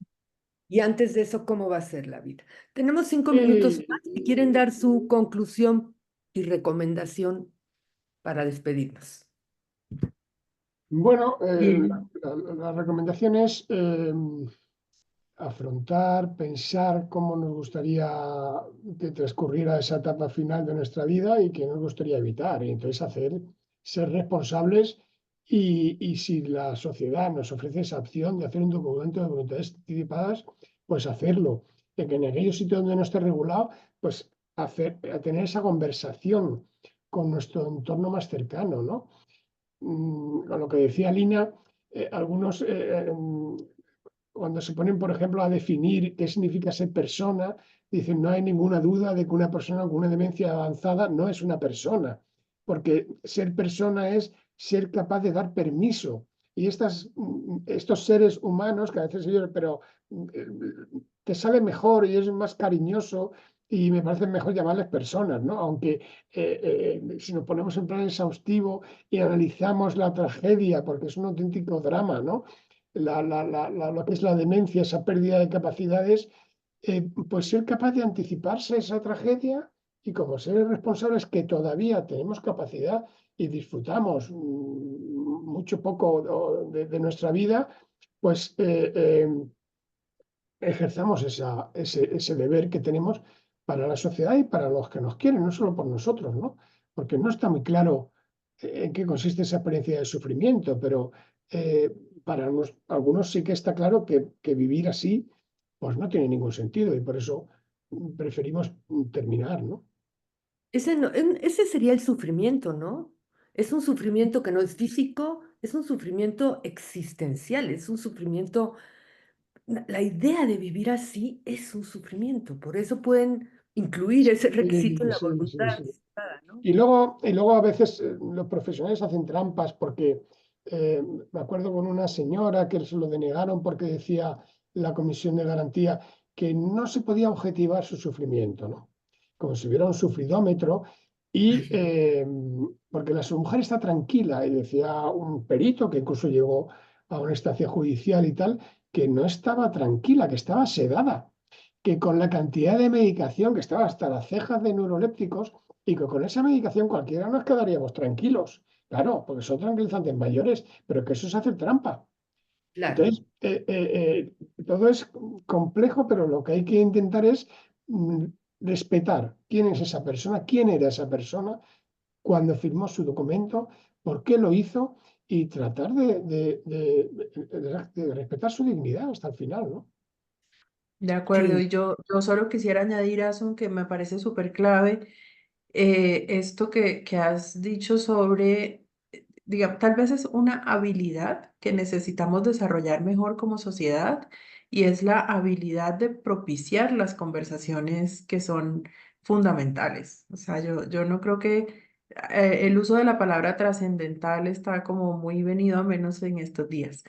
Y antes de eso, ¿cómo va a ser la vida? Tenemos 5 minutos Y, más. Si quieren dar su conclusión y recomendación para despedirnos. bueno, Y la recomendación es afrontar, pensar cómo nos gustaría que transcurriera esa etapa final de nuestra vida y qué nos gustaría evitar. Y entonces ser responsables y si la sociedad nos ofrece esa opción de hacer un documento de voluntades anticipadas, pues hacerlo. Y que en aquellos sitios donde no esté regulado, pues tener esa conversación con nuestro entorno más cercano, ¿no? A lo que decía Lina, algunos cuando se ponen, por ejemplo, a definir qué significa ser persona, dicen no hay ninguna duda de que una persona con una demencia avanzada no es una persona, porque ser persona es ser capaz de dar permiso. Y estos seres humanos, que a veces ellos, pero eh, te sale mejor y es más cariñoso y me parece mejor llamarles personas, ¿no? Aunque si nos ponemos en plan exhaustivo y analizamos la tragedia, porque es un auténtico drama, ¿no? lo que es la demencia, esa pérdida de capacidades, pues ser capaz de anticiparse esa tragedia y como seres responsables que todavía tenemos capacidad y disfrutamos mucho poco de nuestra vida, pues ejerzamos ese deber que tenemos para la sociedad y para los que nos quieren, no solo por nosotros, ¿no? Porque no está muy claro en qué consiste esa experiencia de sufrimiento, pero eh, para algunos sí que está claro que vivir así pues no tiene ningún sentido y por eso preferimos terminar, ¿no? Ese sería el sufrimiento, ¿no? Es un sufrimiento que no es físico, es un sufrimiento existencial, es un sufrimiento. La idea de vivir así es un sufrimiento, por eso pueden incluir ese requisito en Sí, la sí, sí, voluntad sí. anticipada, ¿no? Y luego a veces los profesionales hacen trampas porque me acuerdo con una señora que se lo denegaron porque decía la comisión de garantía que no se podía objetivar su sufrimiento, ¿no? Como si hubiera un sufridómetro y porque su mujer está tranquila y decía un perito que incluso llegó a una estancia judicial y tal, que no estaba tranquila, que estaba sedada, que con la cantidad de medicación que estaba hasta las cejas de neurolépticos y que con esa medicación cualquiera nos quedaríamos tranquilos. Claro, porque son tranquilizantes mayores, pero que eso es hacer trampa. Claro, Entonces, todo es complejo, pero lo que hay que intentar es respetar quién es esa persona, quién era esa persona cuando firmó su documento, por qué lo hizo y tratar de respetar su dignidad hasta el final, ¿no? De acuerdo, sí, y yo solo quisiera añadir, Asun, que me parece súper clave esto que has dicho sobre, digamos, tal vez es una habilidad que necesitamos desarrollar mejor como sociedad y es la habilidad de propiciar las conversaciones que son fundamentales. O sea, yo no creo que el uso de la palabra trascendental está como muy venido a menos en estos días.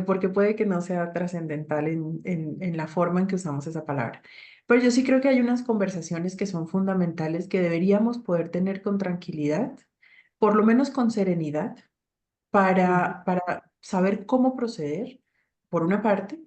Porque puede que no sea trascendental en la forma en que usamos esa palabra. Pero yo sí creo que hay unas conversaciones que son fundamentales que deberíamos poder tener con tranquilidad, por lo menos con serenidad, Ujú. para saber cómo proceder, por una parte,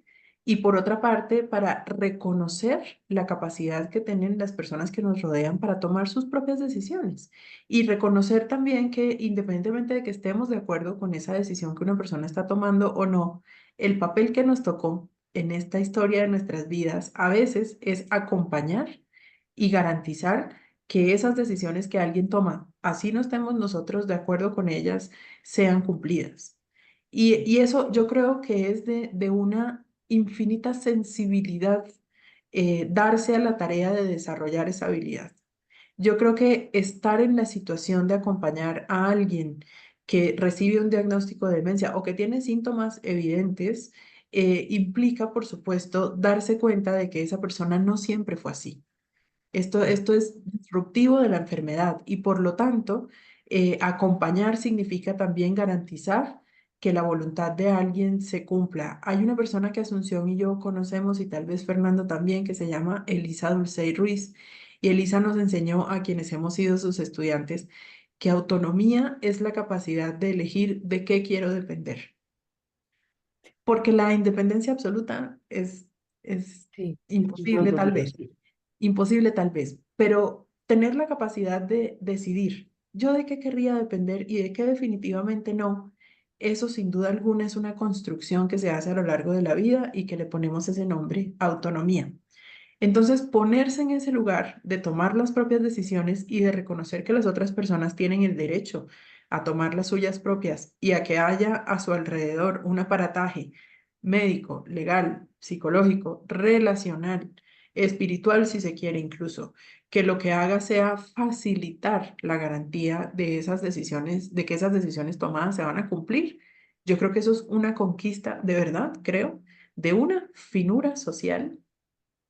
y por otra parte, para reconocer la capacidad que tienen las personas que nos rodean para tomar sus propias decisiones. Y reconocer también que independientemente de que estemos de acuerdo con esa decisión que una persona está tomando o no, el papel que nos tocó en esta historia de nuestras vidas a veces es acompañar y garantizar que esas decisiones que alguien toma, así no estemos nosotros de acuerdo con ellas, sean cumplidas. Y eso yo creo que es de una infinita sensibilidad darse a la tarea de desarrollar esa habilidad. Yo creo que estar en la situación de acompañar a alguien que recibe un diagnóstico de demencia o que tiene síntomas evidentes, implica, por supuesto, darse cuenta de que esa persona no siempre fue así. Esto es disruptivo de la enfermedad y por lo tanto, acompañar significa también garantizar que la voluntad de alguien se cumpla. Hay una persona que Asunción y yo conocemos y tal vez Fernando también, que se llama Elisa Dulcey Ruiz. Y Elisa nos enseñó a quienes hemos sido sus estudiantes que autonomía es la capacidad de elegir de qué quiero depender. Porque la independencia absoluta es sí, Una imposible tal utopía, vez. sí. Imposible tal vez, pero tener la capacidad de decidir yo de qué querría depender y de qué definitivamente no, eso sin duda alguna es una construcción que se hace a lo largo de la vida y que le ponemos ese nombre, autonomía. Entonces, ponerse en ese lugar de tomar las propias decisiones y de reconocer que las otras personas tienen el derecho a tomar las suyas propias y a que haya a su alrededor un aparataje médico, legal, psicológico, relacional, espiritual, si se quiere incluso, que lo que haga sea facilitar la garantía de esas decisiones, de que esas decisiones tomadas se van a cumplir. Yo creo que eso es una conquista de verdad, creo, de una finura social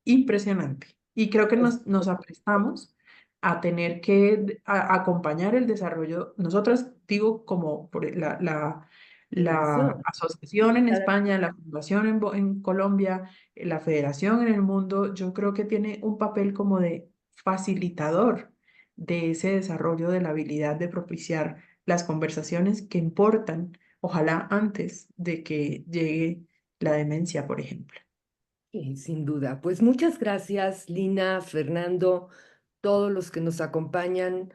impresionante. Y creo que es nos aprestamos a tener que acompañar el desarrollo. Nosotras, digo, como por la generación. asociación en Cada- España, la fundación en Colombia, la federación en el mundo, yo creo que tiene un papel como de facilitador de ese desarrollo de la habilidad de propiciar las conversaciones que importan ojalá antes de que llegue la demencia, por ejemplo. Sí, sin duda. Pues muchas gracias, Lina, Fernando, todos los que nos acompañan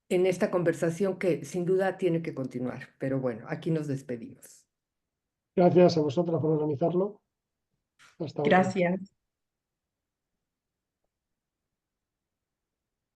en esta conversación que sin duda tiene que continuar. Pero bueno, aquí nos despedimos. Gracias a vosotras por organizarlo. Hasta otra. Gracias.